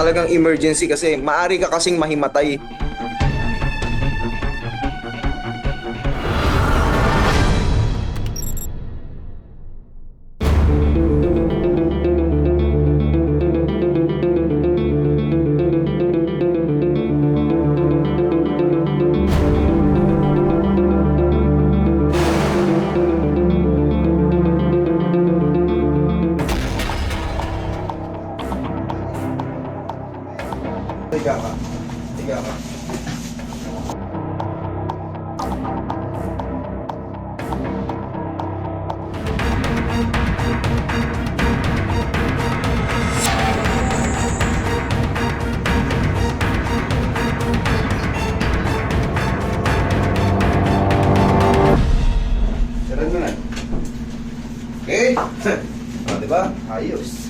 talagang emergency kasi maari ka kasing mahimatay. Tiga ka. Tiga ka. Sarap mo na. Okay? Diba? Ayos.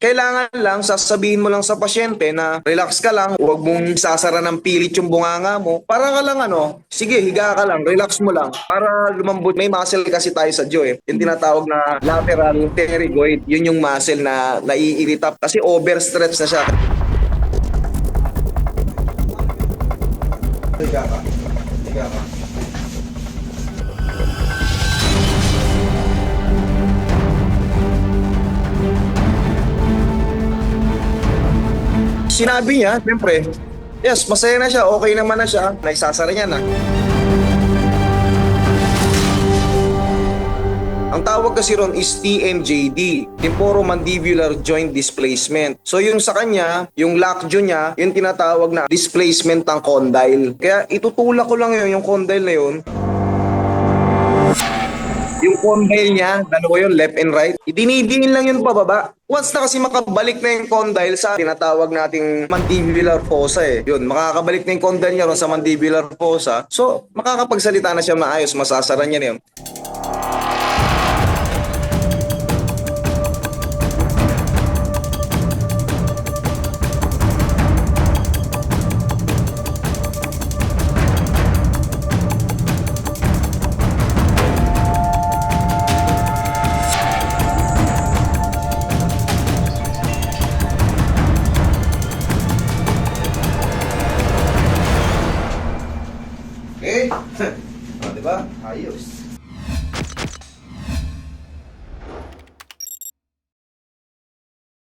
Kailangan lang, sasabihin mo lang sa pasyente na relax ka lang, huwag mong sasara ng pilit yung bunganga mo. Para ka lang sige, higa ka lang, relax mo lang. Para lumambot, may muscle kasi tayo sa jaw yung tinatawag na lateral pterygoid. Yun yung muscle na naiirita kasi overstretch na siya. Higa ka. Higa ka. Sinabi niya, siyempre, yes, masaya na siya, okay naman na siya, naisasara niya na. Ang tawag kasi ron is TMJD, temporomandibular joint displacement. So yung sa kanya, yung lockjaw niya, yung tinatawag na displacement ng condyle. Kaya itutulak ko lang yung condyle na yun. Yung condyle niya, dalawa yun, left and right, idinidiin lang yun pababa. Once na kasi makabalik na yung condyle sa tinatawag nating mandibular fossa Yun, makakabalik na yung condyle niya ron sa mandibular fossa. So, makakapagsalita na siya maayos, masasara niya na yun.